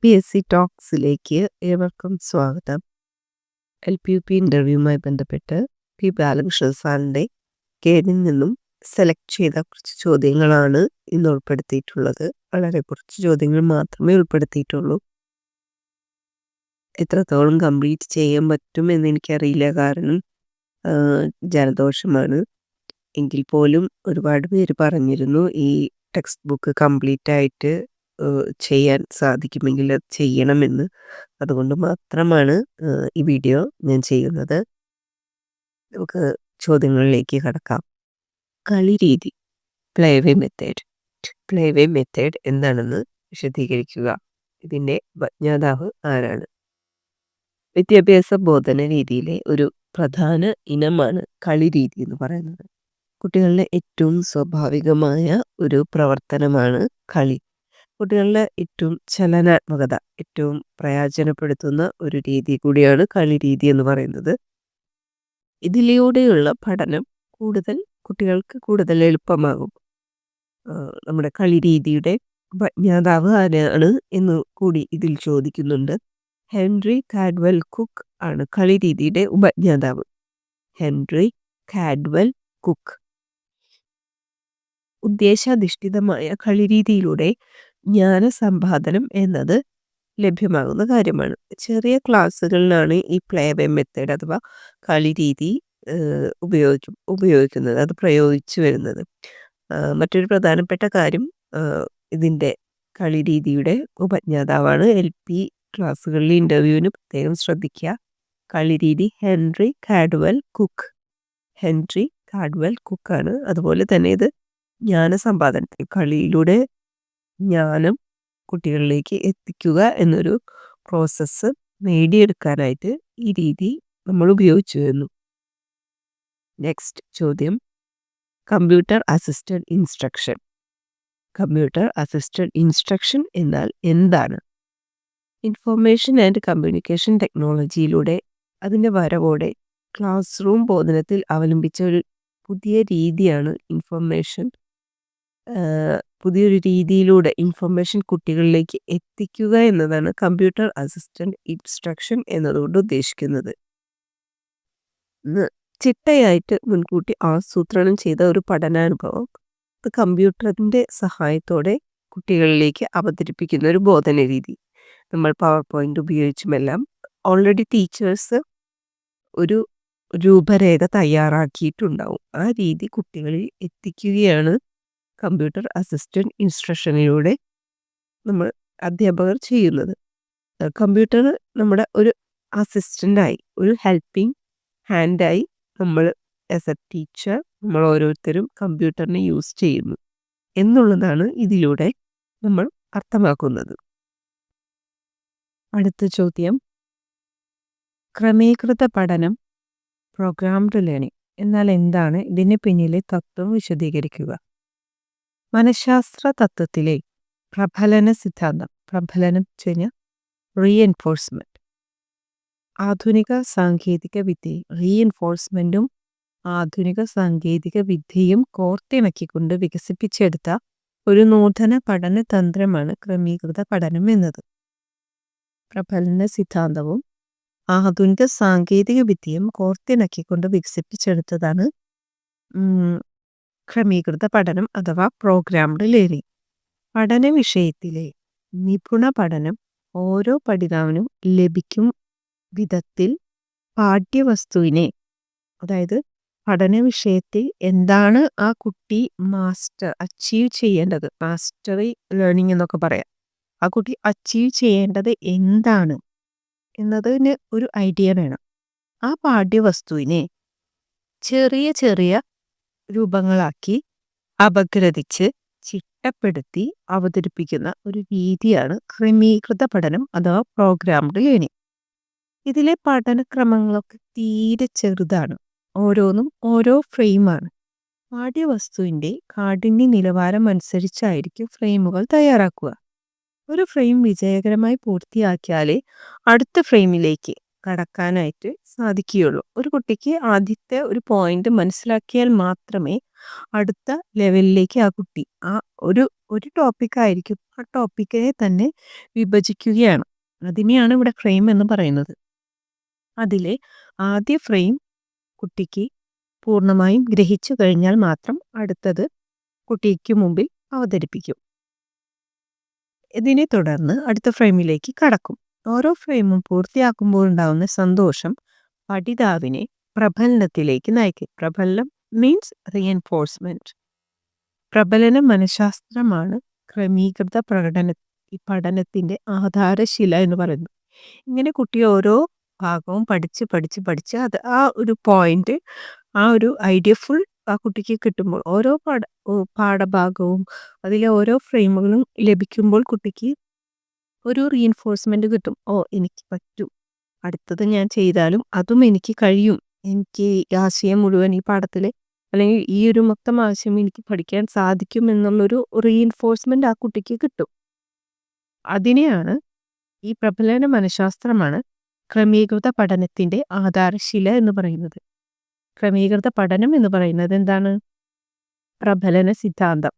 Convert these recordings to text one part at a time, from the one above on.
PSC ടോക്സിലേക്ക് ഏവർക്കും സ്വാഗതം. LPUP ഇൻ്റർവ്യൂവുമായി ബന്ധപ്പെട്ട് പി ബാലകൃഷ്ണൻ സാറിൻ്റെ കേരിൽ നിന്നും സെലക്ട് ചെയ്ത കുറച്ച് ചോദ്യങ്ങളാണ് ഇന്ന് ഉൾപ്പെടുത്തിയിട്ടുള്ളത്. വളരെ കുറച്ച് ചോദ്യങ്ങൾ മാത്രമേ ഉൾപ്പെടുത്തിയിട്ടുള്ളൂ. എത്രത്തോളം കംപ്ലീറ്റ് ചെയ്യാൻ പറ്റുമെന്ന് എനിക്കറിയില്ല, കാരണം ജലദോഷമാണ്. എങ്കിൽ പോലും ഒരുപാട് പേര് പറഞ്ഞിരുന്നു ഈ ടെക്സ്റ്റ് ബുക്ക് കംപ്ലീറ്റ് ആയിട്ട് ചെയ്യാൻ സാധിക്കുമെങ്കിൽ അത് ചെയ്യണമെന്ന്. അതുകൊണ്ട് മാത്രമാണ് ഈ വീഡിയോ ഞാൻ ചെയ്യുന്നത്. നമുക്ക് ചോദ്യങ്ങളിലേക്ക് കടക്കാം. കളി രീതി, പ്ലേവേ മെത്തേഡ് എന്താണെന്ന് വിശദീകരിക്കുക. ഇതിൻ്റെ ഉപജ്ഞാതാവ് ആരാണ്? വിദ്യാഭ്യാസ ബോധന രീതിയിലെ ഒരു പ്രധാന ഇനമാണ് കളി രീതി എന്ന് പറയുന്നത്. കുട്ടികളുടെ ഏറ്റവും സ്വാഭാവികമായ ഒരു പ്രവർത്തനമാണ് കളി. കുട്ടികളുടെ ഏറ്റവും ചലനാത്മകത ഏറ്റവും പ്രയോജനപ്പെടുത്തുന്ന ഒരു രീതി കൂടിയാണ് കളി രീതി എന്ന് പറയുന്നത്. ഇതിലൂടെയുള്ള പഠനം കുട്ടികൾക്ക് കൂടുതൽ എളുപ്പമാകും. നമ്മുടെ കളി രീതിയുടെ ഉപജ്ഞാതാവ് ആരാണ് എന്ന് കൂടി ഇതിൽ ചോദിക്കുന്നുണ്ട്. ഹെൻറി കാഡ്വെൽ കുക്ക് ആണ് കളി രീതിയുടെ ഉപജ്ഞാതാവ്. Henry കാഡ്വെൽ cook. ഉദ്ദേശാധിഷ്ഠിതമായ കളി രീതിയിലൂടെ ജ്ഞാനസമ്പാദനം എന്നത് ലഭ്യമാകുന്ന കാര്യമാണ്. ചെറിയ ക്ലാസ്സുകളിലാണ് ഈ പ്ലേവേ മെത്തേഡ് അഥവാ കളി രീതി ഉപയോഗിക്കുന്നത്, അത് പ്രയോഗിച്ചു വരുന്നത്. മറ്റൊരു പ്രധാനപ്പെട്ട കാര്യം, ഇതിൻ്റെ കളി രീതിയുടെ ഉപജ്ഞാതാവാണ്. LP ക്ലാസ്സുകളിലെ ഇൻ്റർവ്യൂവിന് പ്രത്യേകം ശ്രദ്ധിക്കുക. കളി രീതി ഹെൻറി കാഡ്വെൽ കുക്കാണ്. അതുപോലെ തന്നെ ഇത് ജ്ഞാനസമ്പാദനത്തിൽ കളിയിലൂടെ ജ്ഞാനം കുട്ടികളിലേക്ക് എത്തിക്കുക എന്നൊരു പ്രോസസ്സ് നേടിയെടുക്കാനായിട്ട് ഈ രീതി നമ്മൾ ഉപയോഗിച്ചു വരുന്നു. നെക്സ്റ്റ് ചോദ്യം, കമ്പ്യൂട്ടർ അസിസ്റ്റഡ് ഇൻസ്ട്രക്ഷൻ എന്നാൽ എന്താണ്? ഇൻഫർമേഷൻ ആൻഡ് കമ്മ്യൂണിക്കേഷൻ ടെക്നോളജിയിലൂടെ അതിൻ്റെ വരവോടെ ക്ലാസ് റൂം ബോധനത്തിൽ അവലംബിച്ച ഒരു രീതിയാണ് പുതിയൊരു രീതിയിലൂടെ ഇൻഫർമേഷൻ കുട്ടികളിലേക്ക് എത്തിക്കുക എന്നതാണ് കമ്പ്യൂട്ടർ അസിസ്റ്റഡ് ഇൻസ്ട്രക്ഷൻ എന്നതുകൊണ്ട് ഉദ്ദേശിക്കുന്നത്. ചിട്ടയായിട്ട് മുൻകൂട്ടി ആസൂത്രണം ചെയ്ത ഒരു പഠനാനുഭവം കമ്പ്യൂട്ടറിൻ്റെ സഹായത്തോടെ കുട്ടികളിലേക്ക് അവതരിപ്പിക്കുന്ന ഒരു ബോധന രീതി. നമ്മൾ പവർ പോയിന്റ് ഉപയോഗിച്ചുമെല്ലാം ഓൾറെഡി ടീച്ചേഴ്സ് ഒരു രൂപരേഖ തയ്യാറാക്കിയിട്ടുണ്ടാവും. ആ രീതി കുട്ടികളിൽ എത്തിക്കുകയാണ് കമ്പ്യൂട്ടർ അസിസ്റ്റഡ് ഇൻസ്ട്രക്ഷനിലൂടെ നമ്മൾ അധ്യാപകർ ചെയ്യുന്നത്. കമ്പ്യൂട്ടർ നമ്മുടെ ഒരു അസിസ്റ്റൻ്റായി, ഒരു ഹെൽപ്പിംഗ് ഹാൻഡായി നമ്മൾ ആസ് എ ടീച്ചർ നമ്മൾ ഓരോരുത്തരും കമ്പ്യൂട്ടറിനെ യൂസ് ചെയ്യുന്നു എന്നുള്ളതാണ് ഇതിലൂടെ നമ്മൾ അർത്ഥമാക്കുന്നത്. അടുത്ത ചോദ്യം, ക്രമീകൃത പഠനം പ്രോഗ്രാംഡ് ലേണിംഗ് എന്നാൽ എന്താണ്? ഇതിന് പിന്നിലെ തത്വം വിശദീകരിക്കുക. മനഃശാസ്ത്ര തത്വത്തിലെ പ്രബലന സിദ്ധാന്തം, പ്രബലനം കഴിഞ്ഞാൽ റീഎൻഫോഴ്സ്മെന്റ്, ആധുനിക സാങ്കേതിക വിദ്യ, റീഎൻഫോഴ്സ്മെന്റും ആധുനിക സാങ്കേതിക വിദ്യയും കോർത്തിണക്കിക്കൊണ്ട് വികസിപ്പിച്ചെടുത്ത ഒരു നൂതന പഠന തന്ത്രമാണ് ക്രമീകൃത പഠനം എന്നത്. പ്രബലന സിദ്ധാന്തവും ആധുനിക സാങ്കേതിക വിദ്യയും കോർത്തിണക്കിക്കൊണ്ട് വികസിപ്പിച്ചെടുത്തതാണ് ക്രമീകൃത പഠനം അഥവാ പ്രോഗ്രാംഡ് ലേണിംഗ്. പഠന വിഷയത്തിലെ നിപുണ പഠനം ഓരോ പഠിതാവിനും ലഭിക്കും വിധത്തിൽ പാഠ്യവസ്തുവിനെ, അതായത് പഠന വിഷയത്തിൽ എന്താണ് ആ കുട്ടി അച്ചീവ് ചെയ്യേണ്ടത്, മാസ്റ്ററി ലേണിംഗ് എന്നൊക്കെ പറയാം, ആ കുട്ടി അച്ചീവ് ചെയ്യേണ്ടത് എന്താണ് എന്നതിന് ഒരു ഐഡിയ വേണം. ആ പാഠ്യവസ്തുവിനെ ചെറിയ ചെറിയ രൂപങ്ങളാക്കി അപഗ്രഥിച്ച് ചിട്ടപ്പെടുത്തി അവതരിപ്പിക്കുന്ന ഒരു രീതിയാണ് ക്രമീകൃത പഠനം അഥവാ പ്രോഗ്രാംഡ് ലേണിംഗ്. ഇതിലെ പഠനക്രമങ്ങളൊക്കെ തീരെ ചെറുതാണ്, ഓരോന്നും ഓരോ ഫ്രെയിമാണ്. പാഠ്യവസ്തുവിൻ്റെ കാഠിന്യ നിലവാരം അനുസരിച്ചായിരിക്കും ഫ്രെയിമുകൾ തയ്യാറാക്കുക. ഒരു ഫ്രെയിം വിജയകരമായി പൂർത്തിയാക്കിയാലേ അടുത്ത ഫ്രെയിമിലേക്ക് കടക്കാനായിട്ട് സാധിക്കുകയുള്ളൂ. ഒരു കുട്ടിക്ക് ആദ്യത്തെ ഒരു പോയിന്റ് മനസ്സിലാക്കിയാൽ മാത്രമേ അടുത്ത ലെവലിലേക്ക് ആ കുട്ടി ഒരു ഒരു ടോപ്പിക്കായിരിക്കും ആ ടോപ്പിക്കിനെ തന്നെ വിഭജിക്കുകയാണ്. അതിനെയാണ് ഇവിടെ ഫ്രെയിം എന്ന് പറയുന്നത്. അതിലെ ആദ്യ ഫ്രെയിം കുട്ടിക്ക് പൂർണ്ണമായും ഗ്രഹിച്ചു കഴിഞ്ഞാൽ മാത്രം അടുത്തത് കുട്ടിക്ക് മുമ്പിൽ അവതരിപ്പിക്കും. ഇതിനെ തുടർന്ന് അടുത്ത ഫ്രെയിമിലേക്ക് കടക്കും. ഓരോ ഫ്രെയിമും പൂർത്തിയാക്കുമ്പോൾ ഉണ്ടാകുന്ന സന്തോഷം പഠിതാവിനെ പ്രബലനത്തിലേക്ക് നയിക്കും. പ്രബലനം മീൻസ് റീഎൻഫോഴ്സ്മെന്റ്. പ്രബലന മനഃശാസ്ത്രമാണ് ക്രമീകൃത പഠനത്തിന്റെ ആധാരശില എന്ന് പറയുന്നത്. ഇങ്ങനെ കുട്ടി ഓരോ ഭാഗവും പഠിച്ച് പഠിച്ച് പഠിച്ച് അത് ആ ഒരു പോയിന്റ് ആ ഒരു ഐഡിയ ഫുൾ ആ കുട്ടിക്ക് കിട്ടുമ്പോൾ ഓരോ പാഠഭാഗവും അതിലെ ഓരോ ഫ്രെയിമുകളും ലഭിക്കുമ്പോൾ കുട്ടിക്ക് ഒരു റീഎൻഫോഴ്സ്മെന്റ് കിട്ടും. എനിക്ക് പറ്റും, അടുത്തത് ഞാൻ ചെയ്താലും അതും എനിക്ക് കഴിയും, എനിക്ക് ഈ ആശയം മുഴുവൻ ഈ പാഠത്തിൽ അല്ലെങ്കിൽ ഈ ഒരു മൊത്തം ആശയം എനിക്ക് പഠിക്കാൻ സാധിക്കും എന്നുള്ളൊരു റീഎൻഫോഴ്സ്മെന്റ് ആ കുട്ടിക്ക് കിട്ടും. അതിനെയാണ് ഈ പ്രബലന മനഃശാസ്ത്രമാണ് ക്രമീകൃത പഠനത്തിന്റെ ആധാരശില എന്ന് പറയുന്നത്. ക്രമീകൃത പഠനം എന്ന് പറയുന്നത് എന്താണ്? പ്രബലന സിദ്ധാന്തം,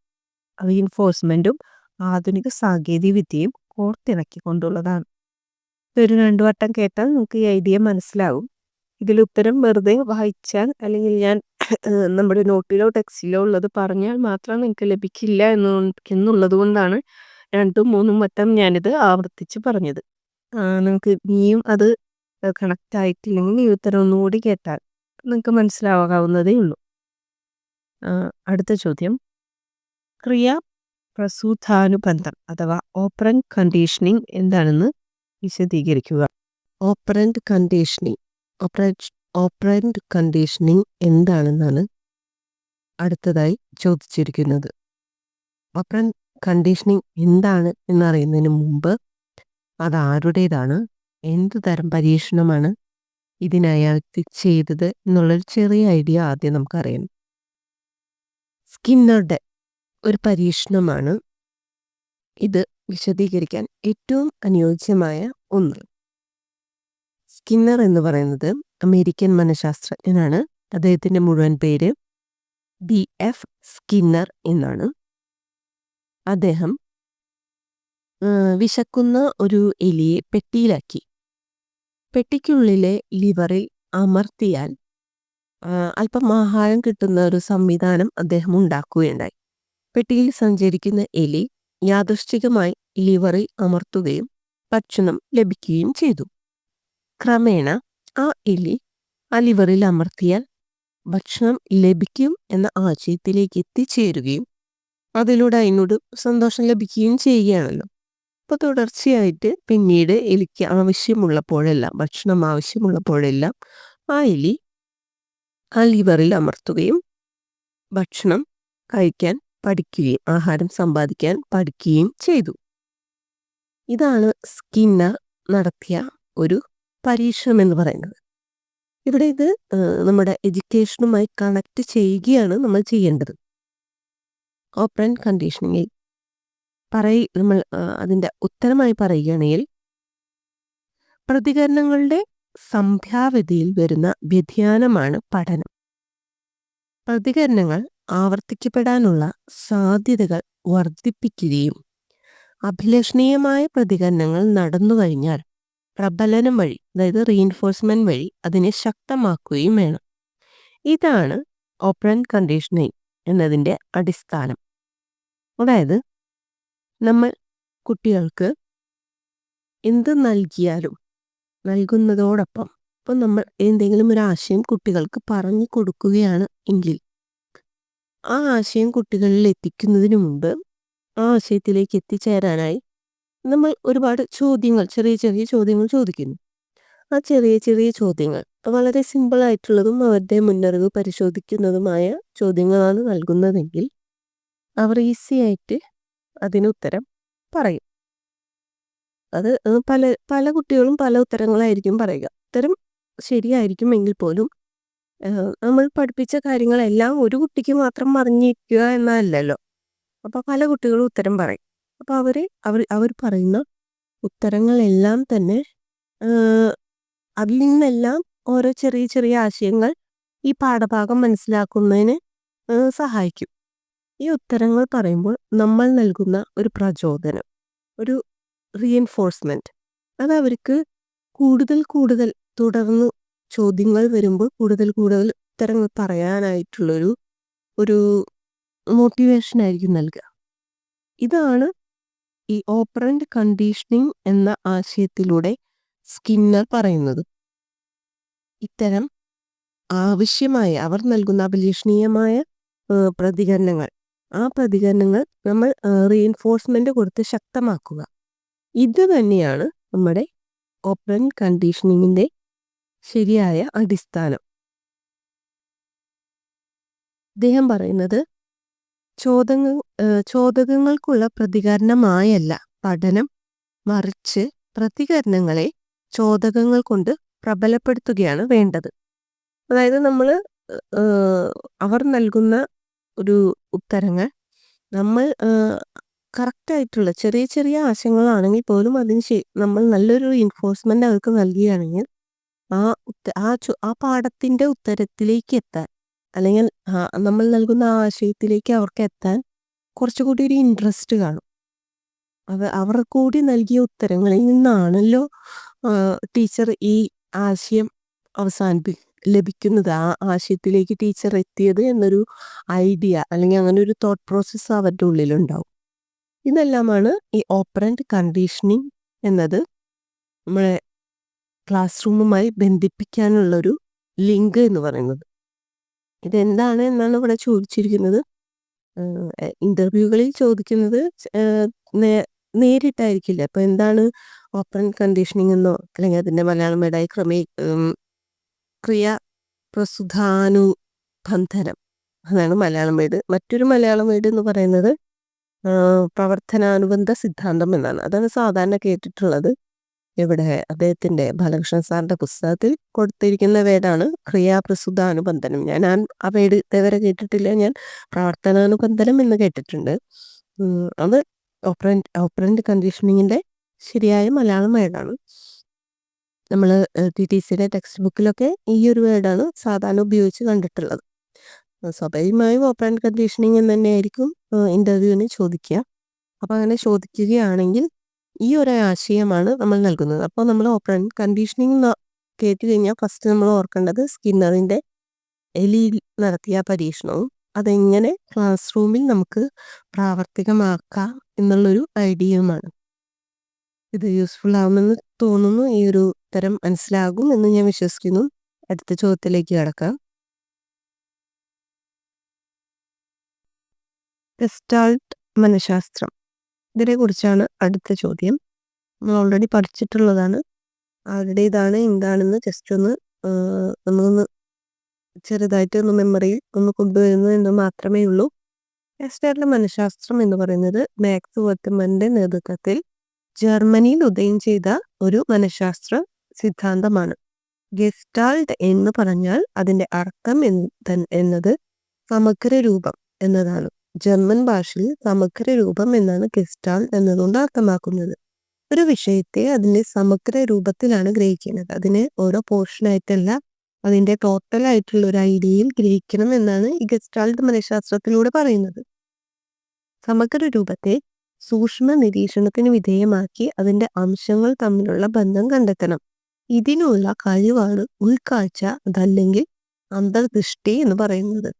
റീഎൻഫോഴ്സ്മെന്റും ആധുനിക സാങ്കേതിക വിദ്യയും കോർത്തിണക്കിക്കൊണ്ടുള്ളതാണ്. ഇതൊരു 2 വട്ടം കേട്ടാൽ നമുക്ക് ഈ ഐഡിയ മനസ്സിലാവും. ഇതിൽ ഉത്തരം വെറുതെ വായിച്ചാൽ അല്ലെങ്കിൽ ഞാൻ നമ്മുടെ നോട്ടിലോ ടെക്സ്റ്റിലോ ഉള്ളത് പറഞ്ഞാൽ മാത്രം നിങ്ങൾക്ക് ലഭിക്കില്ല എന്നുള്ളത് കൊണ്ടാണ് 2ഉം 3ഉം വട്ടം ഞാനിത് ആവർത്തിച്ച് പറഞ്ഞത്. നിങ്ങൾക്ക് ഇനിയും അത് കണക്റ്റ് ആയിട്ടില്ലെങ്കിൽ ഈ ഉത്തരം ഒന്നുകൂടി കേട്ടാൽ നിങ്ങൾക്ക് മനസ്സിലാകാവുന്നതേ ഉള്ളൂ. അടുത്ത ചോദ്യം, ക്രിയാ പ്രസൂതാനുബന്ധം അഥവാ ഓപ്പറന്റ് കണ്ടീഷനിങ് എന്താണെന്ന് വിശദീകരിക്കുക. ഓപ്പറന്റ് കണ്ടീഷനിങ് എന്താണെന്നാണ് അടുത്തതായി ചോദിച്ചിരിക്കുന്നത്. ഓപ്പറന്റ് കണ്ടീഷനിങ് എന്താണ് എന്നറിയുന്നതിന് മുമ്പ് അത് ആരുടേതാണ്, എന്തു തരം പരീക്ഷണമാണ് ഇതിനായി ചെയ്തത് എന്നുള്ളൊരു ചെറിയ ഐഡിയ ആദ്യം നമുക്കറിയണം. സ്കിന്നറുടെ ഒരു പരീക്ഷണമാണ് ഇത് വിശദീകരിക്കാൻ ഏറ്റവും അനുയോജ്യമായ ഒന്ന്. സ്കിന്നർ എന്ന് പറയുന്നത് അമേരിക്കൻ മനഃശാസ്ത്രജ്ഞനാണ്. അദ്ദേഹത്തിൻ്റെ മുഴുവൻ പേര് DF സ്കിന്നർ എന്നാണ്. അദ്ദേഹം വിശക്കുന്ന ഒരു എലിയെ പെട്ടിയിലാക്കി. പെട്ടിക്കുള്ളിലെ ലിവറിൽ അമർത്തിയാൽ അല്പം ആഹാരം കിട്ടുന്ന ഒരു സംവിധാനം അദ്ദേഹം ഉണ്ടാക്കുകയുണ്ടായി. പെട്ടിയിൽ സഞ്ചരിക്കുന്ന എലി യാദൃശ്ചികമായി ലിവറിൽ അമർത്തുകയും ഭക്ഷണം ലഭിക്കുകയും ചെയ്തു. ക്രമേണ ആ എലി ആ ലിവറിൽ അമർത്തിയാൽ ഭക്ഷണം ലഭിക്കും എന്ന ആശയത്തിലേക്ക് എത്തിച്ചേരുകയും അതിലൂടെ അതിനോട് സന്തോഷം ലഭിക്കുകയും ചെയ്യുകയാണല്ലോ. അപ്പോൾ തുടർച്ചയായിട്ട് പിന്നീട് എലിക്ക് ആവശ്യമുള്ളപ്പോഴെല്ലാം ഭക്ഷണം ആവശ്യമുള്ളപ്പോഴെല്ലാം ആ എലി ആ ലിവറിൽ അമർത്തുകയും ഭക്ഷണം കഴിക്കാൻ പഠിക്കുകയും ആഹാരം സമ്പാദിക്കാൻ പഠിക്കുകയും ചെയ്തു. ഇതാണ് സ്കിന്നർ നടത്തിയ ഒരു പരീക്ഷണം എന്ന് പറയുന്നത്. ഇവിടെ ഇത് നമ്മുടെ എഡ്യൂക്കേഷനുമായി കണക്ട് ചെയ്യുകയാണ് നമ്മൾ ചെയ്യേണ്ടത്. ഓപ്പറന്റ് കണ്ടീഷനിങ് നമ്മൾ അതിൻ്റെ ഉത്തരമായി പറയുകയാണെങ്കിൽ പ്രതികരണങ്ങളുടെ സംഭാവ്യതയിൽ വരുന്ന വ്യതിയാനമാണ് പഠനം. പ്രതികരണങ്ങൾ ആവർത്തിക്കപ്പെടാനുള്ള സാധ്യതകൾ വർദ്ധിപ്പിക്കുകയും അഭിലഷണീയമായ പ്രതികരണങ്ങൾ നടന്നു കഴിഞ്ഞാൽ പ്രബലനം വഴി, അതായത് റീഎൻഫോഴ്സ്മെന്റ് വഴി അതിനെ ശക്തമാക്കുകയും വേണം. ഇതാണ് ഓപ്പറന്റ് കണ്ടീഷനിങ് എന്നതിൻ്റെ അടിസ്ഥാനം. അതായത് നമ്മൾ കുട്ടികൾക്ക് എന്ത് നൽകിയാലും നൽകുന്നതോടൊപ്പം ഇപ്പം നമ്മൾ എന്തെങ്കിലും ഒരു ആശയം കുട്ടികൾക്ക് പറഞ്ഞു കൊടുക്കുകയാണ് എങ്കിൽ ആ ആശയം കുട്ടികളിൽ എത്തിക്കുന്നതിന് മുമ്പ് ആ ആശയത്തിലേക്ക് എത്തിച്ചേരാനായി നമ്മൾ ഒരുപാട് ചോദ്യങ്ങൾ, ചെറിയ ചെറിയ ചോദ്യങ്ങൾ ചോദിക്കുന്നു. ആ ചെറിയ ചെറിയ ചോദ്യങ്ങൾ വളരെ സിമ്പിളായിട്ടുള്ളതും അവരുടെ മുന്നറിവ് പരിശോധിക്കുന്നതുമായ ചോദ്യങ്ങളാണ് നൽകുന്നതെങ്കിൽ അവർ ഈസി ആയിട്ട് അതിനുത്തരം പറയും. അത് പല കുട്ടികളും പല ഉത്തരങ്ങളായിരിക്കും പറയുക. ഉത്തരം ശരിയായിരിക്കുമെങ്കിൽ പോലും നമ്മൾ പഠിപ്പിച്ച കാര്യങ്ങളെല്ലാം ഒരു കുട്ടിക്ക് മാത്രം അറിഞ്ഞിരിക്കുക എന്നല്ലല്ലോ. അപ്പോൾ പല കുട്ടികളും ഉത്തരം പറയും. അപ്പോൾ അവർ പറയുന്ന ഉത്തരങ്ങളെല്ലാം തന്നെ അതിൽ നിന്നെല്ലാം ഓരോ ചെറിയ ചെറിയ ആശയങ്ങൾ ഈ പാഠഭാഗം മനസ്സിലാക്കുന്നതിന് സഹായിക്കും. ഈ ഉത്തരങ്ങൾ പറയുമ്പോൾ നമ്മൾ നൽകുന്ന ഒരു പ്രചോദനം, ഒരു റീഎൻഫോഴ്സ്മെന്റ്, അത് അവർക്ക് കൂടുതൽ കൂടുതൽ തുടർന്ന് ചോദ്യങ്ങൾ വരുമ്പോൾ കൂടുതൽ കൂടുതൽ ഉത്തരങ്ങൾ പറയാനായിട്ടുള്ളൊരു ഒരു മോട്ടിവേഷൻ ആയിരിക്കും നൽകുക. ഇതാണ് ഈ ഓപ്പറന്റ് കണ്ടീഷനിങ് എന്ന ആശയത്തിലൂടെ സ്കിന്നർ പറയുന്നത്. ഇത്തരം ആവശ്യമായ അവർ നൽകുന്ന അഭിലഷണീയമായ പ്രതികരണങ്ങൾ, ആ പ്രതികരണങ്ങൾ നമ്മൾ റീഎൻഫോഴ്സ്മെന്റ് കൊടുത്ത് ശക്തമാക്കുക. ഇത് തന്നെയാണ് നമ്മുടെ ഓപ്പറന്റ് കണ്ടീഷനിങ്ങിന്റെ ശരിയായ അടിസ്ഥാനം. അദ്ദേഹം പറയുന്നത് ചോദകങ്ങൾക്കുള്ള പ്രതികരണമായല്ല പഠനം, മറിച്ച് പ്രതികരണങ്ങളെ ചോദകങ്ങൾ കൊണ്ട് പ്രബലപ്പെടുത്തുകയാണ് വേണ്ടത്. അതായത് നമ്മൾ അവർ നൽകുന്ന ഒരു ഉത്തരങ്ങൾ നമ്മൾ കറക്റ്റായിട്ടുള്ള ചെറിയ ചെറിയ ആശയങ്ങളാണെങ്കിൽ പോലും അതിന് നമ്മൾ നല്ലൊരു എൻഫോഴ്സ്മെന്റ് അവർക്ക് നൽകുകയാണെങ്കിൽ ആ പാഠത്തിന്റെ ഉത്തരത്തിലേക്ക് എത്താൻ, അല്ലെങ്കിൽ നമ്മൾ നൽകുന്ന ആ ആശയത്തിലേക്ക് അവർക്ക് എത്താൻ കുറച്ചുകൂടി ഒരു ഇൻട്രസ്റ്റ് കാണും. അവർ കൂടി നൽകിയ ഉത്തരങ്ങളിൽ നിന്നാണല്ലോ ടീച്ചർ ഈ ആശയം ലഭിക്കുന്നത്, ആ ആശയത്തിലേക്ക് ടീച്ചർ എത്തിയത് എന്നൊരു ഐഡിയ അല്ലെങ്കിൽ അങ്ങനെ ഒരു തോട്ട് പ്രോസസ്സ് അവരുടെ ഉള്ളിലുണ്ടാവും. ഇതെല്ലാമാണ് ഈ ഓപ്പറന്റ് കണ്ടീഷനിങ് എന്നത് നമ്മളെ ക്ലാസ് റൂമുമായി ബന്ധിപ്പിക്കാനുള്ളൊരു ലിങ്ക് എന്ന് പറയുന്നത്. ഇതെന്താണ് എന്നാണ് ഇവിടെ ചോദിച്ചിരിക്കുന്നത്. ഇന്റർവ്യൂകളിൽ ചോദിക്കുന്നത് നേരിട്ടായിരിക്കില്ല. അപ്പൊ എന്താണ് ഓപ്പറന്റ് കണ്ടീഷനിങ് എന്നോ അല്ലെങ്കിൽ അതിന്റെ മലയാളം വേർഡായി ക്രിയാപ്രസുധാനുബന്ധനം, അതാണ് മലയാളം വേർഡ്. മറ്റൊരു മലയാളം വേർഡ് എന്ന് പറയുന്നത് പ്രവർത്തനാനുബന്ധ സിദ്ധാന്തം എന്നാണ്. അതാണ് സാധാരണ കേട്ടിട്ടുള്ളത്. ഇവിടെ അദ്ദേഹത്തിന്റെ ബാലകൃഷ്ണൻ സാറിന്റെ പുസ്തകത്തിൽ കൊടുത്തിരിക്കുന്ന വേർഡാണ് ക്രിയാപ്രസുധാനുബന്ധനം. ഞാൻ ആ വേർഡ് ഇതേവരെ കേട്ടിട്ടില്ല. ഞാൻ പ്രവർത്തനാനുബന്ധനം എന്ന് കേട്ടിട്ടുണ്ട്. അത് ഓപ്പറന്റ് കണ്ടീഷനിങ്ങിന്റെ ശരിയായ മലയാളം വേർഡാണ്. നമ്മൾ TTCയുടെ ടെക്സ്റ്റ് ബുക്കിലൊക്കെ ഈ ഒരു വേർഡാണ് സാധാരണ ഉപയോഗിച്ച് കണ്ടിട്ടുള്ളത്. സ്വാഭാവികമായും ഓപ്പറന്റ് കണ്ടീഷനിങ് എന്ന് തന്നെയായിരിക്കും ഇന്റർവ്യൂവിന് ചോദിക്കുക. അപ്പം അങ്ങനെ ചോദിക്കുകയാണെങ്കിൽ ഈ ഒരു ആശയമാണ് നമ്മൾ നൽകുന്നത്. അപ്പോൾ നമ്മൾ ഓപ്പറന്റ് കണ്ടീഷനിങ് കേട്ട് കഴിഞ്ഞാൽ ഫസ്റ്റ് നമ്മൾ ഓർക്കേണ്ടത് സ്കിന്നറിന്റെ എലിയിൽ നടത്തിയ പരീക്ഷണവും അതെങ്ങനെ ക്ലാസ് റൂമിൽ നമുക്ക് പ്രാവർത്തികമാക്കാം എന്നുള്ളൊരു ഐഡിയയുമാണ്. ഇത് യൂസ്ഫുൾ ആവുമെന്ന് തോന്നുന്നു. ഈ ഒരു ഉത്തരം മനസ്സിലാകും എന്ന് ഞാൻ വിശ്വസിക്കുന്നു. അടുത്ത ചോദ്യത്തിലേക്ക് കടക്കാം. ഗസ്റ്റാൾട്ട് മനഃശാസ്ത്രം, ഇതിനെ കുറിച്ചാണ് അടുത്ത ചോദ്യം. നമ്മൾ ഓൾറെഡി പഠിച്ചിട്ടുള്ളതാണ്. ആരുടേതാണ് എന്താണെന്ന് ജസ്റ്റ് ഒന്ന് നമ്മളൊന്ന് ചെറുതായിട്ട് ഒന്ന് മെമ്മറിയിൽ ഒന്ന് കൊണ്ടുവരുന്നത് എന്ന് മാത്രമേ ഉള്ളൂ. ഗസ്റ്റാൾട്ട് മനഃശാസ്ത്രം എന്ന് പറയുന്നത് മാക്സ് വെർട്ട്മന്റെ നേതൃത്വത്തിൽ ജർമ്മനിയിൽ ഉദയം ചെയ്ത ഒരു മനഃശാസ്ത്ര സിദ്ധാന്തമാണ്. ഗസ്റ്റാൾട്ട് എന്ന് പറഞ്ഞാൽ അതിന്റെ അർത്ഥം എന്നത് സമഗ്ര രൂപം എന്നതാണ്. ജർമ്മൻ ഭാഷയിൽ സമഗ്ര രൂപം എന്നാണ് ഗസ്റ്റാൾട്ട് എന്നതുകൊണ്ട് അർത്ഥമാക്കുന്നത്. ഒരു വിഷയത്തെ അതിന്റെ സമഗ്ര രൂപത്തിലാണ് ഗ്രഹിക്കുന്നത്. അതിനെ ഓരോ പോർഷനായിട്ടല്ല, അതിന്റെ ടോട്ടൽ ആയിട്ടുള്ള ഒരു ഐഡിയയിൽ ഗ്രഹിക്കണം എന്നാണ് ഈ ഗസ്റ്റാൾട്ട് മനഃശാസ്ത്രത്തിലൂടെ പറയുന്നത്. സമഗ്ര രൂപത്തെ സൂക്ഷ്മ നിരീക്ഷണത്തിന് വിധേയമാക്കി അതിന്റെ അംശങ്ങൾ തമ്മിലുള്ള ബന്ധം കണ്ടെത്തണം. ഇതിനുള്ള കഴിവാണ് ഉൾക്കാഴ്ച, അതല്ലെങ്കിൽ അന്തർദൃഷ്ടി എന്ന് പറയുന്നത്.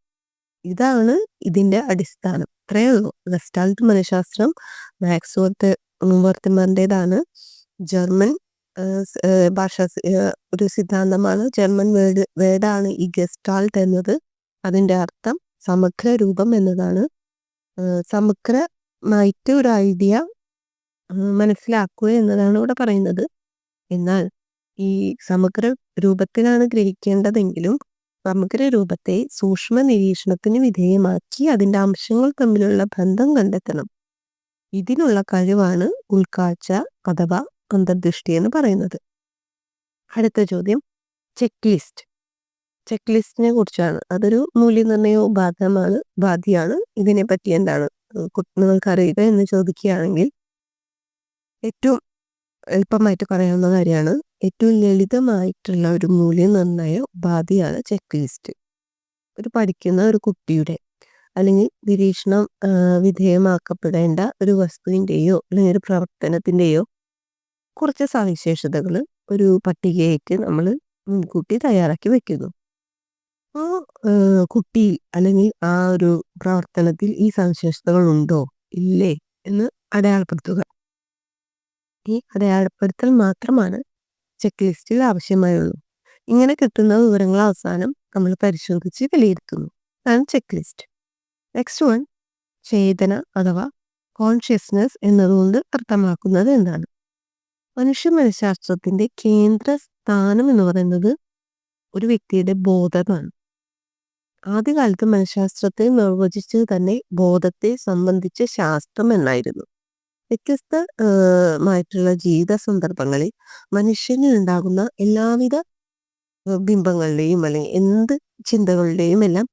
ഇതാണ് ഇതിന്റെ അടിസ്ഥാനം. ഇത്രയേ ഉള്ളൂ. ഗസ്റ്റാൾട്ട് മനഃശാസ്ത്രം മാക്സ് വെർട്ട്മന്റേതാണ്. ജർമ്മൻ ഭാഷ ഒരു സിദ്ധാന്തമാണ്. ജർമ്മൻ വേർഡാണ് ഈ ഗസ്റ്റാൾട്ട് എന്നത്. അതിന്റെ അർത്ഥം സമഗ്ര രൂപം എന്നതാണ്. സമഗ്രമായിട്ട് ഒരു ഐഡിയ മനസ്സിലാക്കുക എന്നതാണ് ഇവിടെ പറയുന്നത്. എന്നാൽ ഈ സമഗ്ര രൂപത്തിലാണ് ഗ്രഹിക്കേണ്ടതെങ്കിലും സമഗ്ര രൂപത്തെ സൂക്ഷ്മ നിരീക്ഷണത്തിന് വിധേയമാക്കി അതിന്റെ അംശങ്ങൾ തമ്മിലുള്ള ബന്ധം കണ്ടെത്തണം. ഇതിനുള്ള കഴിവാണ് ഉൾക്കാഴ്ച അഥവാ അന്തർദൃഷ്ടി എന്ന് പറയുന്നത്. അടുത്ത ചോദ്യം ചെക്ക് ലിസ്റ്റിനെ കുറിച്ചാണ്. അതൊരു മൂല്യനിർണ്ണയ ഉപാധിയാണ്. ഇതിനെപ്പറ്റി എന്താണ് നിങ്ങൾക്ക് അറിയുക എന്ന് ചോദിക്കുകയാണെങ്കിൽ ഏറ്റവും എളുപ്പമായിട്ട് പറയാവുന്ന കാര്യമാണ്. ഏറ്റവും ലളിതമായിട്ടുള്ള ഒരു മൂല്യനിർണ്ണയ ഉപാധിയാണ് ചെക്ക് ലിസ്റ്റ്. ഒരു പഠിക്കുന്ന ഒരു കുട്ടിയുടെ അല്ലെങ്കിൽ നിരീക്ഷണം വിധേയമാക്കപ്പെടേണ്ട ഒരു വസ്തുവിൻ്റെയോ അല്ലെങ്കിൽ ഒരു പ്രവർത്തനത്തിൻ്റെയോ കുറച്ച് സവിശേഷതകൾ ഒരു പട്ടികയായിട്ട് നമ്മൾ മുൻകൂട്ടി തയ്യാറാക്കി വെക്കുന്നു. ആ കുട്ടി അല്ലെങ്കിൽ ആ ഒരു പ്രവർത്തനത്തിൽ ഈ സവിശേഷതകൾ ഉണ്ടോ ഇല്ലേ എന്ന് അടയാളപ്പെടുത്തുക. ഈ അടയാളപ്പെടുത്തൽ മാത്രമാണ് ചെക്ക് ലിസ്റ്റിൽ ആവശ്യമായുള്ളൂ. ഇങ്ങനെ കിട്ടുന്ന വിവരങ്ങൾ അവസാനം നമ്മൾ പരിശോധിച്ച് വിലയിരുത്തുന്നു. അതാണ് ചെക്ക് ലിസ്റ്റ്. നെക്സ്റ്റ് വൺ, ചേതന അഥവാ കോൺഷ്യസ്നസ് എന്നതുകൊണ്ട് അർത്ഥമാക്കുന്നത് എന്താണ്? മനുഷ്യ മനഃശാസ്ത്രത്തിന്റെ കേന്ദ്ര സ്ഥാനം എന്ന് പറയുന്നത് ഒരു വ്യക്തിയുടെ ബോധമാണ്. ആദ്യകാലത്ത് മനഃശാസ്ത്രത്തെ നിർവചിച്ചത് തന്നെ ബോധത്തെ സംബന്ധിച്ച ശാസ്ത്രം എന്നായിരുന്നു. വ്യത്യസ്തമായിട്ടുള്ള ജീവിത സന്ദർഭങ്ങളിൽ മനുഷ്യന് ഉണ്ടാകുന്ന എല്ലാവിധ ബിംബങ്ങളുടെയും അല്ലെങ്കിൽ എന്ത് ചിന്തകളുടെയും എല്ലാം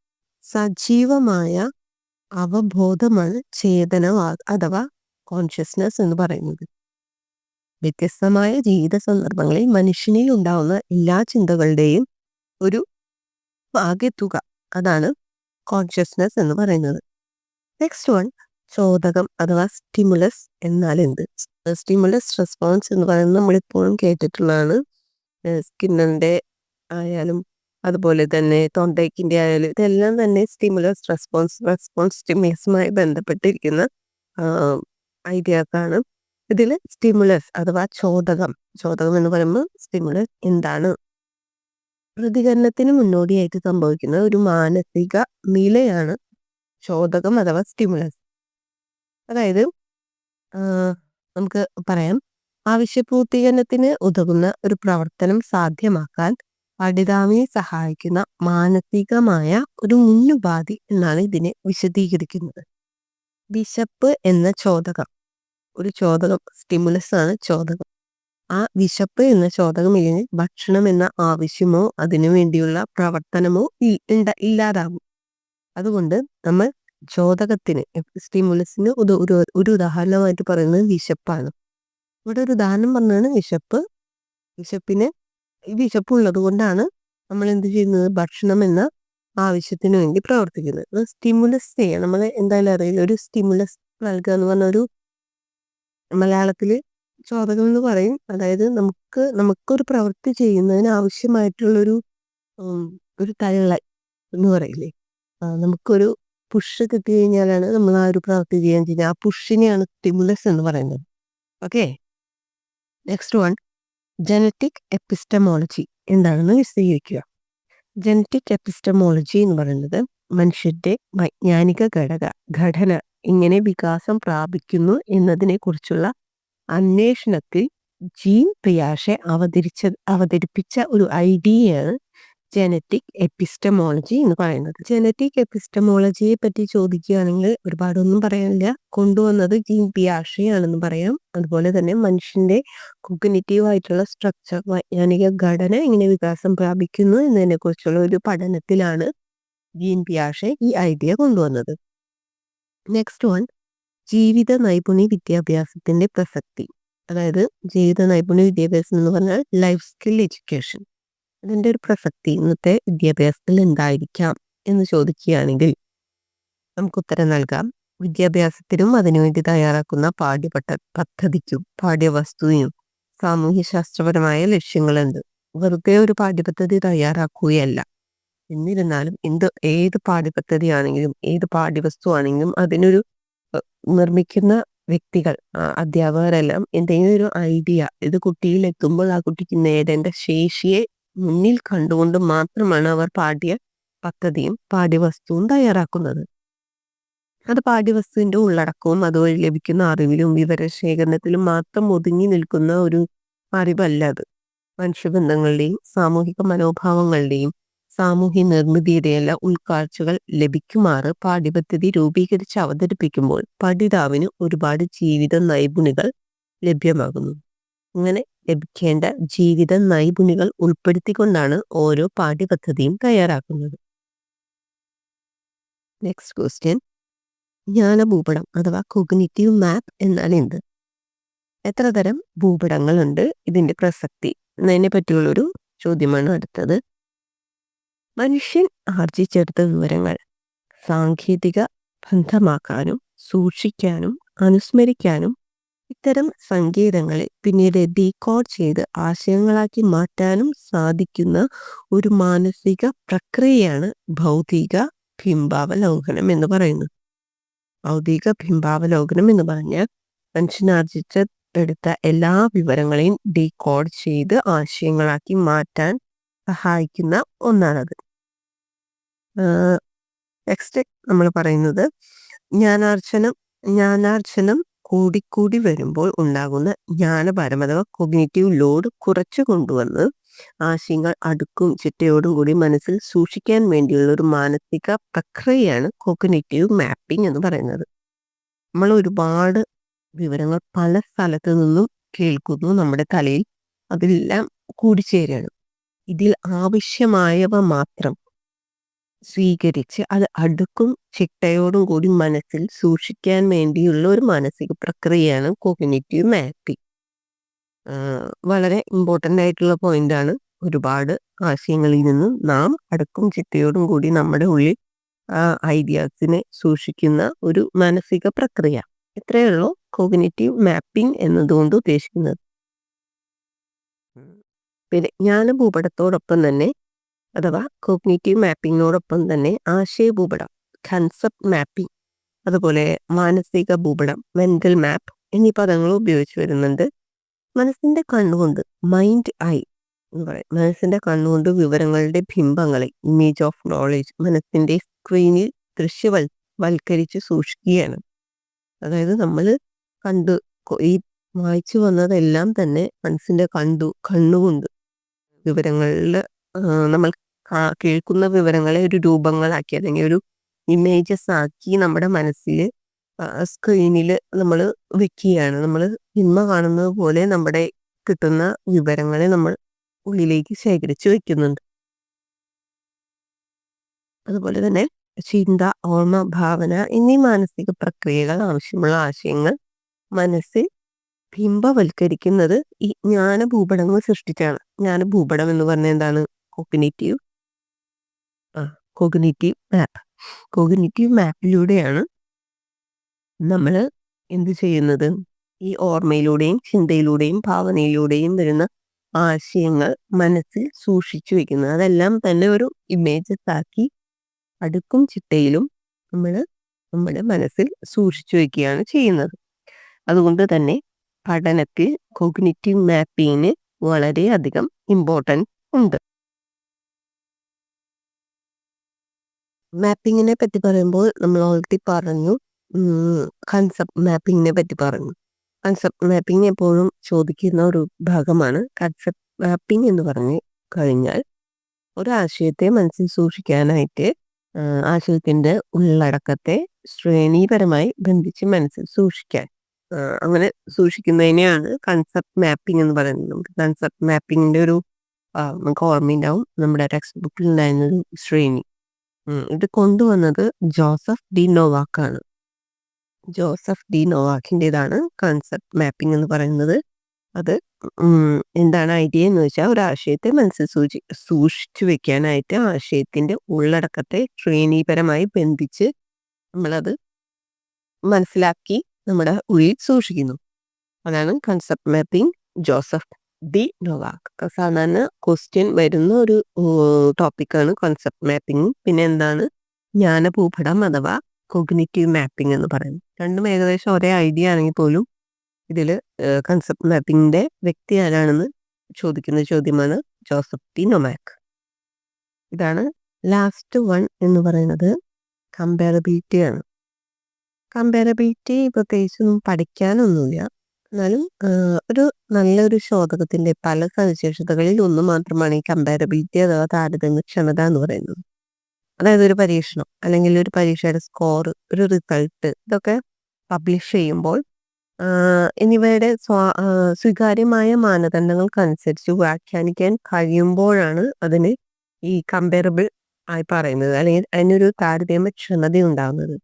സജീവമായ അവബോധമാണ് ചേതന അഥവാ കോൺഷ്യസ്നസ് എന്ന് പറയുന്നത്. വ്യത്യസ്തമായ ജീവിത സന്ദർഭങ്ങളിൽ മനുഷ്യനിൽ ഉണ്ടാവുന്ന എല്ലാ ചിന്തകളുടെയും ഒരു ആകെത്തുക, അതാണ് കോൺഷ്യസ്നസ് എന്ന് പറയുന്നത്. നെക്സ്റ്റ് വൺ, ചോദകം അഥവാ സ്റ്റിമുലസ് എന്നാൽ എന്ത്? സ്റ്റിമുലസ് റെസ്പോൺസ് എന്ന് പറയുന്നത് നമ്മളിപ്പോഴും കേട്ടിട്ടുള്ളതാണ്. സ്കിന്നറിന്റെ ആയാലും അതുപോലെ തന്നെ തൊണ്ടയ്ക്കിന്റെ ആയാലും ഇതെല്ലാം തന്നെ സ്റ്റിമുലസ് റെസ്പോൺസ് സ്റ്റിമുലസുമായി ബന്ധപ്പെട്ടിരിക്കുന്ന ഐഡിയാസാണ്. ഇതിൽ സ്റ്റിമുലസ് അഥവാ ചോദകം എന്ന് പറയുമ്പോൾ സ്റ്റിമുലസ് എന്താണ്? പ്രതികരണത്തിന് മുന്നോടിയായിട്ട് സംഭവിക്കുന്ന ഒരു മാനസിക നിലയാണ് ചോദകം അഥവാ സ്റ്റിമുലസ്. അതായത് നമുക്ക് പറയാം, ആവശ്യപൂർത്തീകരണത്തിന് ഉതകുന്ന ഒരു പ്രവർത്തനം സാധ്യമാക്കാൻ പഠിതാവിനെ സഹായിക്കുന്ന മാനസികമായ ഒരു മുന്നുപാധി എന്നാണ് ഇതിനെ വിശദീകരിക്കുന്നത്. വിശപ്പ് എന്ന ചോദകം, ഒരു ചോദകം സ്റ്റിമുലസ് ആണ് ചോദകം. ആ വിശപ്പ് എന്ന ചോദകം ഇല്ലെങ്കിൽ ഭക്ഷണം എന്ന ആവശ്യമോ അതിനു വേണ്ടിയുള്ള പ്രവർത്തനമോ ഇല്ലാതാകും. അതുകൊണ്ട് നമ്മൾ ചോദകത്തിന് സ്റ്റിമുലസിന് ഒരു ഉദാഹരണമായിട്ട് പറയുന്നത് വിശപ്പാണ്. ഇവിടെ ഒരു ഉദാഹരണം പറഞ്ഞാണ് വിശപ്പിന് വിശപ്പുള്ളത് കൊണ്ടാണ് നമ്മൾ എന്ത് ചെയ്യുന്നത്? ഭക്ഷണം എന്ന ആവശ്യത്തിന് വേണ്ടി പ്രവർത്തിക്കുന്നത്. സ്റ്റിമുലസ് ചെയ്യാം, നമ്മൾ എന്തായാലും അറിയില്ല, ഒരു സ്റ്റിമുലസ് നൽകുക എന്ന് പറഞ്ഞ ഒരു മലയാളത്തില് ചോദകം എന്ന് പറയും. അതായത് നമുക്കൊരു പ്രവൃത്തി ചെയ്യുന്നതിന് ആവശ്യമായിട്ടുള്ളൊരു ഒരു തള്ളൽ എന്ന് പറയില്ലേ, നമുക്കൊരു പുഷ് കിട്ടി കഴിഞ്ഞാലാണ് നമ്മൾ ആ ഒരു പ്രവൃത്തി ചെയ്യാൻ ചെയ്യുന്നത്. ആ പുഷിനെയാണ് സ്റ്റിമുലസ് എന്ന് പറയുന്നത്. Okay, next one, genetic epistemology എന്താണെന്ന് വിശദീകരിക്കുക. ജനറ്റിക് എപ്പിസ്റ്റമോളജി എന്ന് പറയുന്നത് മനുഷ്യന്റെ വൈജ്ഞാനിക ഘടന എങ്ങനെ വികാസം പ്രാപിക്കുന്നു എന്നതിനെ കുറിച്ചുള്ള അന്വേഷണത്തിൽ ജീൻ പിയാഷെ അവതരിപ്പിച്ച ഒരു ഐഡിയയാണ് ജനറ്റിക് എപ്പിസ്റ്റമോളജി എന്ന് പറയുന്നത്. ജനറ്റിക് എപ്പിസ്റ്റമോളജിയെ പറ്റി ചോദിക്കുകയാണെങ്കിൽ ഒരുപാടൊന്നും പറയാനില്ല. കൊണ്ടുവന്നത് ജീൻ പിയാഷെ ആണെന്ന് പറയാം. അതുപോലെ തന്നെ മനുഷ്യന്റെ കോഗ്നിറ്റീവ് ആയിട്ടുള്ള സ്ട്രക്ചർ, വൈജ്ഞാനിക ഘടന എങ്ങനെ വികാസം പ്രാപിക്കുന്നു എന്നതിനെ കുറിച്ചുള്ള ഒരു പഠനത്തിലാണ് ജീൻ പിയാഷെ ഈ ഐഡിയ കൊണ്ടുവന്നത്. നെക്സ്റ്റ് വൺ, ജീവിത നൈപുണ്യ വിദ്യാഭ്യാസത്തിന്റെ പ്രസക്തി. അതായത് ജീവിത നൈപുണ്യ വിദ്യാഭ്യാസം എന്ന് പറഞ്ഞാൽ ലൈഫ് സ്കിൽ എഡ്യൂക്കേഷൻ. അതിൻ്റെ ഒരു പ്രസക്തി ഇന്നത്തെ വിദ്യാഭ്യാസത്തിൽ എന്തായിരിക്കാം എന്ന് ചോദിക്കുകയാണെങ്കിൽ നമുക്ക് ഉത്തരം നൽകാം. വിദ്യാഭ്യാസത്തിനും അതിനുവേണ്ടി തയ്യാറാക്കുന്ന പദ്ധതിക്കും പാഠ്യവസ്തുവിനും സാമൂഹ്യശാസ്ത്രപരമായ ലക്ഷ്യങ്ങളുണ്ട്. വെറുതെ ഒരു പാഠ്യപദ്ധതി തയ്യാറാക്കുകയല്ല. എന്നിരുന്നാലും ഏത് പാഠ്യപദ്ധതിയാണെങ്കിലും ഏത് പാഠ്യവസ്തു ആണെങ്കിലും അതിനൊരു നിർമ്മിക്കുന്ന വ്യക്തികൾ, അധ്യാപകരെല്ലാം എന്തെങ്കിലും ഒരു ഐഡിയ ഇത് കുട്ടിയിൽ എത്തുമ്പോൾ ആ കുട്ടിക്ക് നേടേണ്ട ശേഷിയെ മുന്നിൽ കണ്ടുകൊണ്ട് മാത്രമാണ് അവർ പദ്ധതിയും പാഠ്യവസ്തുവും തയ്യാറാക്കുന്നത്. അത് പാഠ്യവസ്തുവിന്റെ ഉള്ളടക്കവും അതുവഴി ലഭിക്കുന്ന അറിവിലും വിവരശേഖരണത്തിലും മാത്രം ഒതുങ്ങി നിൽക്കുന്ന ഒരു അറിവല്ല അത്. മനുഷ്യബന്ധങ്ങളുടെയും സാമൂഹിക മനോഭാവങ്ങളുടെയും സാമൂഹ്യ നിർമ്മിതിയുടെയെല്ലാം ഉൾക്കാഴ്ചകൾ ലഭിക്കുമാറ് പാഠ്യപദ്ധതി രൂപീകരിച്ച് അവതരിപ്പിക്കുമ്പോൾ പഠിതാവിന് ഒരുപാട് ജീവിത നൈപുണികൾ ലഭ്യമാകുന്നു. അങ്ങനെ ലഭിക്കേണ്ട ജീവിത നൈപുണികൾ ഉൾപ്പെടുത്തിക്കൊണ്ടാണ് ഓരോ പാഠ്യപദ്ധതിയും തയ്യാറാക്കുന്നത്. നെക്സ്റ്റ് ക്വസ്റ്റ്യൻ, ജ്ഞാനഭൂപടം അഥവാ കോഗ്നിറ്റീവ് മാപ്പ് എന്നാൽ എന്ത്? എത്ര തരം ഭൂപടങ്ങളുണ്ട്? ഇതിന്റെ പ്രസക്തി എന്നതിനെ പറ്റിയുള്ളൊരു ചോദ്യമാണ് അടുത്തത്. മനുഷ്യൻ ആർജിച്ചെടുത്ത വിവരങ്ങൾ സാങ്കേതിക ബന്ധമാക്കാനും സൂക്ഷിക്കാനും അനുസ്മരിക്കാനും ഇത്തരം സങ്കേതങ്ങളെ പിന്നീട് ഡീകോഡ് ചെയ്ത് ആശയങ്ങളാക്കി മാറ്റാനും സാധിക്കുന്ന ഒരു മാനസിക പ്രക്രിയയാണ് ഭൗതിക ബിംബാവലോകനം എന്ന് പറയുന്നത്. ഭൗതിക ബിംബാവലോകനം എന്ന് പറഞ്ഞാൽ മനുഷ്യനാർജിച്ചെടുത്ത എല്ലാ വിവരങ്ങളെയും ഡീകോഡ് ചെയ്ത് ആശയങ്ങളാക്കി മാറ്റാൻ സഹായിക്കുന്ന ഒന്നാണത്. നെക്സ്റ്റ് നമ്മൾ പറയുന്നത് ജ്ഞാനാർജനം കൂടിക്കൂടി വരുമ്പോൾ ഉണ്ടാകുന്ന ജ്ഞാനഭാരം അഥവാ കൊഗ്നിറ്റീവ് ലോഡ് കുറച്ചു കൊണ്ടുവന്ന് ആശയങ്ങൾ അടുക്കും ചിട്ടയോടും കൂടി മനസ്സിൽ സൂക്ഷിക്കാൻ വേണ്ടിയുള്ള ഒരു മാനസിക പ്രക്രിയയാണ് കോഗ്നിറ്റീവ് മാപ്പിംഗ് എന്ന് പറയുന്നത്. നമ്മൾ ഒരുപാട് വിവരങ്ങൾ പല സ്ഥലത്തു നിന്നും കേൾക്കുന്നു, നമ്മുടെ തലയിൽ അതെല്ലാം കൂടിച്ചേരുകയാണ്. ഇതിൽ ആവശ്യമായവ മാത്രം സ്വീകരിച്ച് അത് അടുക്കും ചിട്ടയോടും കൂടി മനസ്സിൽ സൂക്ഷിക്കാൻ വേണ്ടിയുള്ള ഒരു മാനസിക പ്രക്രിയയാണ് കോഗ്നിറ്റീവ് മാപ്പിംഗ്. വളരെ ഇമ്പോർട്ടൻ്റ് ആയിട്ടുള്ള പോയിന്റാണ്. ഒരുപാട് ആശയങ്ങളിൽ നിന്നും നാം അടുക്കും ചിട്ടയോടും കൂടി നമ്മുടെ ഉള്ളിൽ ഐഡിയാസിനെ സൂക്ഷിക്കുന്ന ഒരു മാനസിക പ്രക്രിയ. ഇത്രയേ ഉള്ളൂ കോഗ്നിറ്റീവ് മാപ്പിംഗ് എന്നതുകൊണ്ട് ഉദ്ദേശിക്കുന്നത്. പിന്നെ ജ്ഞാനഭൂപടത്തോടൊപ്പം തന്നെ അഥവാ കോഗ്നിറ്റീവ് മാപ്പിങ്ങിനോടൊപ്പം തന്നെ ആശയഭൂപടം കൺസെപ്റ്റ് മാപ്പിംഗ്, അതുപോലെ മാനസിക ഭൂപടം മെന്റൽ മാപ്പ് എന്നീ പദങ്ങൾ ഉപയോഗിച്ച് വരുന്നുണ്ട്. മനസ്സിന്റെ കണ്ണുകൊണ്ട് മൈൻഡ് ഐ എന്ന് പറയും. മനസ്സിന്റെ കണ്ണുകൊണ്ട് വിവരങ്ങളുടെ ബിംബങ്ങളെ ഇമേജ് ഓഫ് നോളേജ് മനസ്സിന്റെ സ്ക്രീനിൽ ദൃശ്യവൽക്കരിച്ച് സൂക്ഷിക്കുകയാണ്. അതായത് നമ്മൾ കണ്ടു ഈ വായിച്ചു വന്നതെല്ലാം തന്നെ മനസ്സിന്റെ കണ്ണുകൊണ്ട് വിവരങ്ങളിൽ നമ്മൾ കേൾക്കുന്ന വിവരങ്ങളെ ഒരു രൂപങ്ങളാക്കി അല്ലെങ്കിൽ ഒരു ഇമേജസ് ആക്കി നമ്മുടെ മനസ്സിൽ സ്ക്രീനിൽ നമ്മൾ വെക്കുകയാണ്. നമ്മൾ സിനിമ കാണുന്നത് പോലെ നമ്മുടെ കിട്ടുന്ന വിവരങ്ങളെ നമ്മൾ ഉള്ളിലേക്ക് ശേഖരിച്ച് വെക്കുന്നുണ്ട്. അതുപോലെ തന്നെ ചിന്ത, ഓർമ്മ, ഭാവന എന്നീ മാനസിക പ്രക്രിയകൾ ആവശ്യമുള്ള ആശയങ്ങൾ മനസ്സിൽ ബിംബവൽക്കരിക്കുന്നത് ഈ ജ്ഞാനഭൂപടങ്ങൾ സൃഷ്ടിച്ചാണ്. ജ്ഞാനഭൂപടം എന്ന് പറഞ്ഞാൽ എന്താണ്? കോഗ്നിറ്റീവ് മാപ്പ്. കോഗ്നിറ്റീവ് മാപ്പിലൂടെയാണ് നമ്മൾ എന്ത് ചെയ്യുന്നത്? ഈ ഓർമ്മയിലൂടെയും ചിന്തയിലൂടെയും ഭാവനയിലൂടെയും വരുന്ന ആശയങ്ങൾ മനസ്സിൽ സൂക്ഷിച്ചു വെക്കുന്നത്. അതെല്ലാം തന്നെ ഒരു ഇമേജസ് ആക്കി അടുക്കും ചിട്ടയിലും നമ്മൾ നമ്മുടെ മനസ്സിൽ സൂക്ഷിച്ചു വെക്കുകയാണ് ചെയ്യുന്നത്. അതുകൊണ്ട് തന്നെ പഠനത്തിൽ കോഗ്നിറ്റീവ് മാപ്പിങ്ങിന് വളരെയധികം ഇമ്പോർട്ടൻസ് ഉണ്ട്. മാപ്പിങ്ങിനെ പറ്റി പറയുമ്പോൾ നമ്മൾ ഓൾറെഡി പറഞ്ഞു, കൺസെപ്റ്റ് മാപ്പിങ്ങിനെ പറ്റി പറഞ്ഞു. കൺസെപ്റ്റ് മാപ്പിംഗ് എപ്പോഴും ചോദിക്കുന്ന ഒരു ഭാഗമാണ്. കൺസെപ്റ്റ് മാപ്പിംഗ് എന്ന് പറഞ്ഞു കഴിഞ്ഞാൽ ഒരാശയത്തെ മനസ്സിൽ സൂക്ഷിക്കാനായിട്ട് ആശയത്തിന്റെ ഉള്ളടക്കത്തെ ശ്രേണീപരമായി ബന്ധിച്ച് മനസ്സിൽ സൂക്ഷിക്കാൻ, അങ്ങനെ സൂക്ഷിക്കുന്നതിനെയാണ് കൺസെപ്റ്റ് മാപ്പിംഗ് എന്ന് പറയുന്നത്. നമുക്ക് കൺസെപ്റ്റ് മാപ്പിങ്ങിന്റെ ഒരു നമുക്ക് ഓർമ്മയുണ്ടാവും, നമ്മുടെ ടെക്സ്റ്റ് ബുക്കിൽ ഉണ്ടായിരുന്നൊരു ശ്രേണി. ഇത് കൊണ്ടുവന്നത് ജോസഫ് ഡി നോവാക്കാണ്. ജോസഫ് ഡി നോവാക്കിൻ്റെതാണ് കൺസെപ്റ്റ് മാപ്പിംഗ് എന്ന് പറയുന്നത്. അത് എന്താണ് ഐഡിയ എന്ന് വെച്ചാൽ ഒരാശയത്തെ മനസ്സിൽ സൂക്ഷിച്ചു വെക്കാനായിട്ട് ആശയത്തിന്റെ ഉള്ളടക്കത്തെ ശ്രേണീപരമായി ബന്ധിച്ച് നമ്മളത് മനസ്സിലാക്കി നമ്മുടെ ഉള്ളിൽ സൂക്ഷിക്കുന്നു. അതാണ് concept mapping. Joseph D Novak. സാധാരണ ക്വസ്റ്റ്യൻ വരുന്ന ഒരു ടോപ്പിക്കാണ് കൺസെപ്റ്റ് മാപ്പിംഗ്. പിന്നെ എന്താണ് ജ്ഞാനഭൂപടം അഥവാ കോഗ്നിറ്റീവ് മാപ്പിംഗ് എന്ന് പറയുന്നത്. രണ്ടും ഏകദേശം ഒരേ ഐഡിയ ആണെങ്കിൽ പോലും ഇതിൽ കൺസെപ്റ്റ് മാപ്പിംഗിന്റെ വ്യക്തി ആരാണെന്ന് ചോദിക്കുന്ന ചോദ്യമാണ് ജോസഫ് ഡി നോവാക്ക്. ഇതാണ് ലാസ്റ്റ് വൺ എന്ന് പറയുന്നത് കമ്പാരബിലിറ്റി ആണ്. കമ്പാരബിലിറ്റി പ്രത്യേകിച്ചൊന്നും പഠിക്കാനൊന്നുമില്ല. എന്നാലും ഒരു നല്ലൊരു ശോധകത്തിന്റെ പല സവിശേഷതകളിൽ ഒന്ന് മാത്രമാണ് ഈ കമ്പാരബിലിറ്റി അഥവാ താരതമ്യക്ഷമത എന്ന് പറയുന്നത്. അതായത് ഒരു പരീക്ഷണം അല്ലെങ്കിൽ ഒരു പരീക്ഷയുടെ സ്കോർ, ഒരു റിസൾട്ട്, ഇതൊക്കെ പബ്ലിഷ് ചെയ്യുമ്പോൾ എന്നിവയുടെ സ്വീകാര്യമായ മാനദണ്ഡങ്ങൾക്കനുസരിച്ച് വ്യാഖ്യാനിക്കാൻ കഴിയുമ്പോഴാണ് അതിന് ഈ കമ്പയറബിൾ ആയി പറയുന്നത്, അല്ലെങ്കിൽ അതിനൊരു താരതമ്യക്ഷമത ഉണ്ടാകുന്നത്.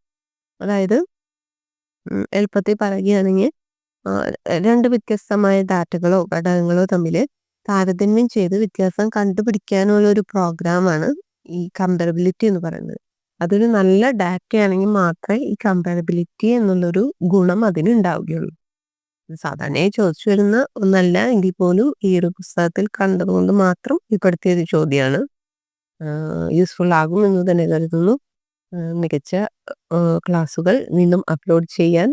അതായത് എളുപ്പത്തിൽ പറയുകയാണെങ്കിൽ രണ്ട് വ്യത്യസ്തമായ ഡാറ്റകളോ ഘടകങ്ങളോ തമ്മിൽ താരതമ്യം ചെയ്ത് വ്യത്യാസം കണ്ടുപിടിക്കാനുള്ള ഒരു പ്രോഗ്രാമാണ് ഈ കമ്പാരബിലിറ്റി എന്ന് പറയുന്നത്. അതൊരു നല്ല ഡാറ്റയാണെങ്കിൽ മാത്രമേ ഈ കമ്പാരബിലിറ്റി എന്നുള്ളൊരു ഗുണം അതിനുണ്ടാവുകയുള്ളൂ. സാധാരണയായി ചോദിച്ചു വരുന്ന ഒന്നല്ല എങ്കിൽ പോലും ഈ ഒരു പുസ്തകത്തിൽ കണ്ടതുകൊണ്ട് മാത്രം ഉൾപ്പെടുത്തിയ ഒരു ചോദ്യമാണ്. യൂസ്ഫുൾ ആകും എന്ന് തന്നെ കരുതുന്നു. മികച്ച ക്ലാസ്സുകൾ വീണ്ടും അപ്ലോഡ് ചെയ്യാൻ